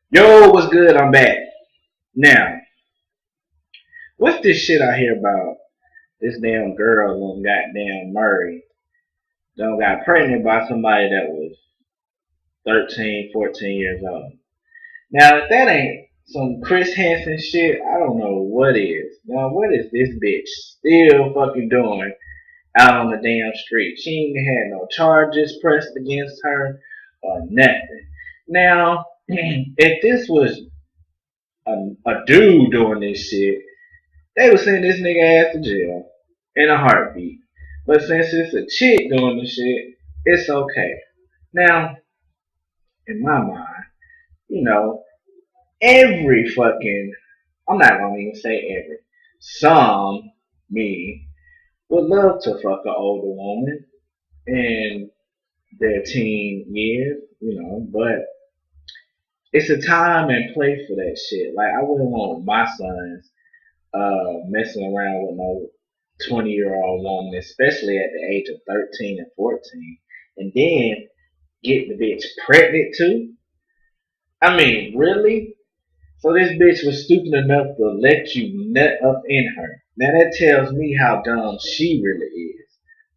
Yo, what's good? I'm back. Now, what's this shit I hear about this damn girl on goddamn Murray done got pregnant by somebody that was 13, 14 years old. Now, if that ain't some Chris Hansen shit, I don't know what is. Now, what is this bitch still fucking doing out on the damn street? She ain't had no charges pressed against her or nothing. Now, if this was a dude doing this shit, they would send this nigga ass to jail in a heartbeat. But since it's a chick doing the shit, it's okay. Now, in my mind, you know, every fucking, I'm not gonna even say every, some me would love to fuck an older woman in their teen years, but it's a time and place for that shit. Like, I wouldn't want my sons messing around with no 20-year-old woman, especially at the age of 13 and 14, and then get the bitch pregnant too. I mean, really? So this bitch was stupid enough to let you nut up in her. Now that tells me how dumb she really is.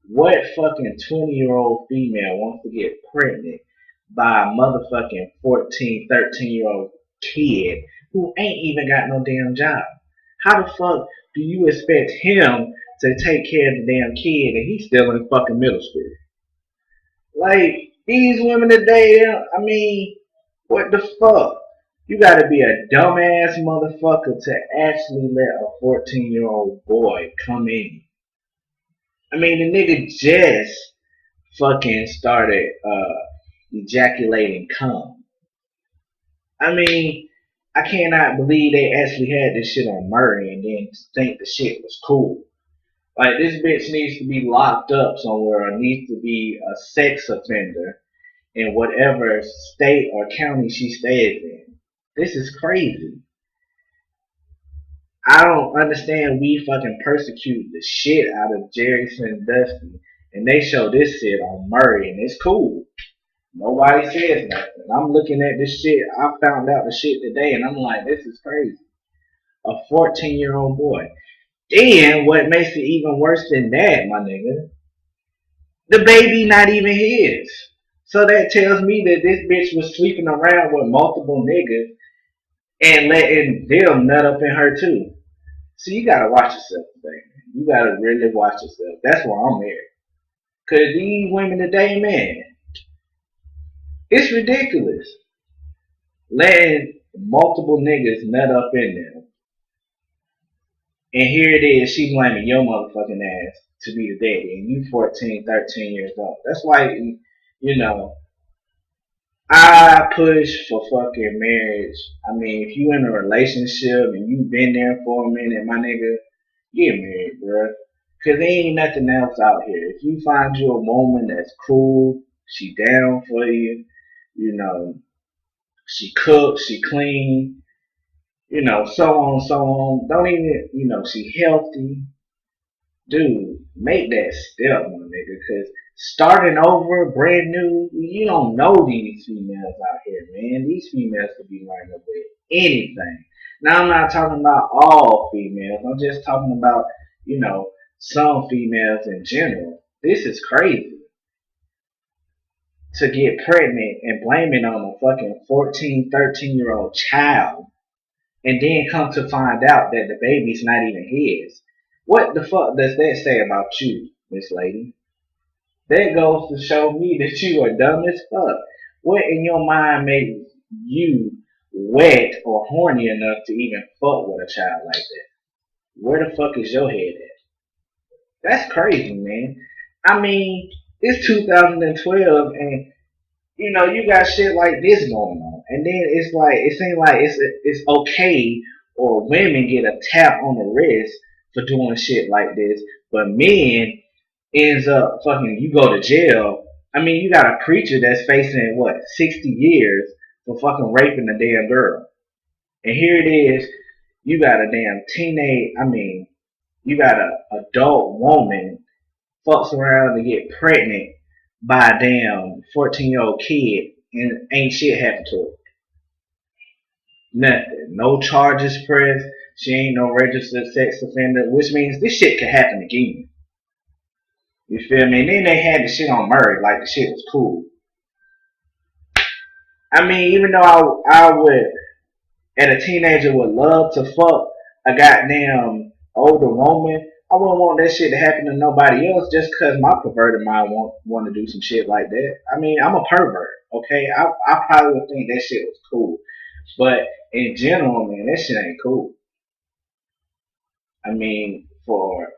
What fucking 20-year-old female wants to get pregnant by a motherfucking 14, 13-year-old kid who ain't even got no damn job? How the fuck do you expect him to take care of the damn kid and he's still in fucking middle school? Like, these women today, I mean, what the fuck? You gotta be a dumbass motherfucker to actually let a 14-year-old boy come in. I mean, the nigga just fucking started ejaculating cum. I mean, I cannot believe they actually had this shit on Murray and then think the shit was cool. Like, this bitch needs to be locked up somewhere or needs to be a sex offender in whatever state or county she stays in. This is crazy. I don't understand. We fucking persecute the shit out of Jerry Sandusky, and they show this shit on Murray, and it's cool. Nobody says nothing. I'm looking at this shit. I found out the shit today, and I'm like, this is crazy. A 14-year-old boy. Then what makes it even worse than that, my nigga? The baby not even his. So that tells me that this bitch was sleeping around with multiple niggas and letting them nut up in her too. So you gotta watch yourself today, man. You gotta really watch yourself. That's why I'm here. Cause these women today, man, it's ridiculous. Letting multiple niggas nut up in them. And here it is, she blaming your motherfucking ass to be the daddy. And you 14, 13 years old. That's why, I push for fucking marriage. I mean, if you in a relationship and you been there for a minute, my nigga, get married, bruh. Cause there ain't nothing else out here. If you find you a woman that's cool, she down for you, you know, she cooks, she clean, so on, so on. Don't even, she healthy. Dude, make that step, my nigga, cause starting over, brand new, you don't know these females out here, man. These females could be lining up with anything. Now, I'm not talking about all females. I'm just talking about, you know, some females in general. This is crazy to get pregnant and blame it on a fucking 14, 13-year-old child and then come to find out that the baby's not even his. What the fuck does that say about you, Miss Lady? That goes to show me that you are dumb as fuck. What in your mind makes you wet or horny enough to even fuck with a child like that? Where the fuck is your head at? That's crazy, man. I mean, it's 2012 and you got shit like this going on. And then it's like, it seems like it's okay or women get a tap on the wrist for doing shit like this, but men ends up fucking, you go to jail. I mean, you got a preacher that's facing what, 60 years for fucking raping a damn girl. And here it is, you got a damn you got a adult woman fucks around to get pregnant by a damn 14-year-old kid and ain't shit happened to her. Nothing. No charges pressed. She ain't no registered sex offender, which means this shit could happen again. You feel me? And then they had the shit on Murray, like the shit was cool. I mean, even though I would, and a teenager would love to fuck a goddamn older woman, I wouldn't want that shit to happen to nobody else just cause my perverted mind want to do some shit like that. I mean, I'm a pervert, okay? I probably would think that shit was cool. But in general, man, that shit ain't cool. I mean, for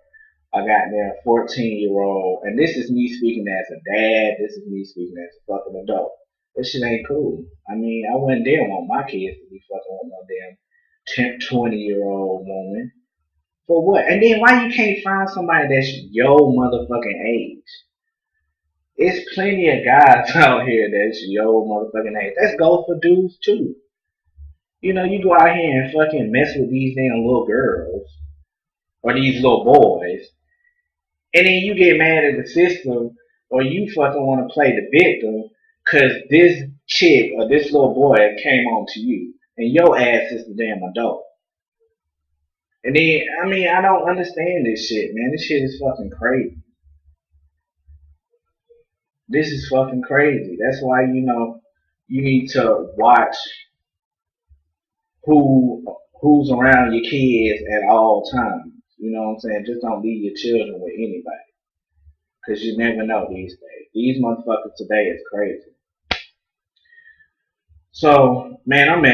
a goddamn 14-year-old, and this is me speaking as a dad, this is me speaking as a fucking adult. This shit ain't cool. I mean, I wouldn't dare want my kids to be fucking with no damn 10, 20-year-old woman. For what? And then why you can't find somebody that's your motherfucking age? It's plenty of guys out here that's your motherfucking age. Let's go for dudes too. You know, you go out here and fucking mess with these damn little girls or these little boys, and then you get mad at the system or you fucking want to play the victim because this chick or this little boy came on to you and your ass is the damn adult. And then, I mean, I don't understand this shit, man. This shit is fucking crazy. This is fucking crazy. That's why, you know, you need to watch who's around your kids at all times. You know what I'm saying? Just don't leave your children with anybody. Because you never know these days. These motherfuckers today is crazy. So, man, I'm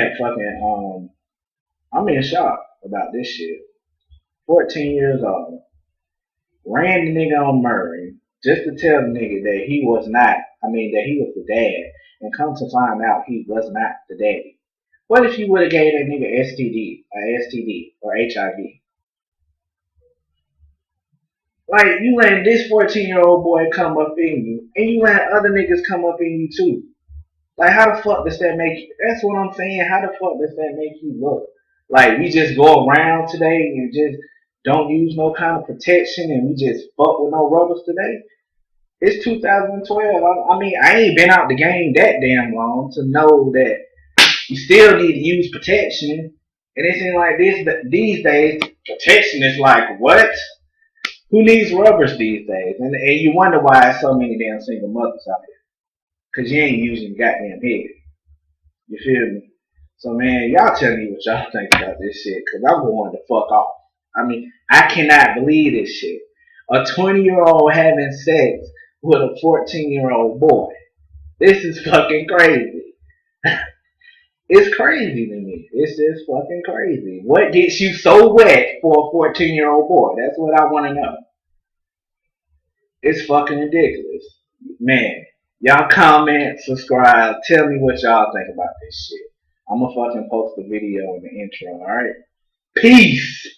in shock about this shit. 14 years old. Ran the nigga on Murray just to tell the nigga that he was not, that he was the dad. And come to find out he was not the daddy. What if you would have gave that nigga STD or HIV? Like, you letting this 14-year-old boy come up in you, and you let other niggas come up in you too. Like, how the fuck does that make you? That's what I'm saying. How the fuck does that make you look? Like, we just go around today and just don't use no kind of protection and we just fuck with no rubbers today? It's 2012. I mean, I ain't been out the game that damn long to know that you still need to use protection. And it seems like these days, protection is like, what? Who needs rubbers these days? And you wonder why so many damn single mothers out here. Because you ain't using goddamn head. You feel me? So, man, y'all tell me what y'all think about this shit. Because I'm going to fuck off. I mean, I cannot believe this shit. A 20-year-old having sex with a 14-year-old boy. This is fucking crazy. It's crazy to me. It's just fucking crazy. What gets you so wet for a 14-year-old boy? That's what I want to know. It's fucking ridiculous. Man, y'all comment, subscribe, tell me what y'all think about this shit. I'm gonna fucking post the video in the intro, alright? Peace!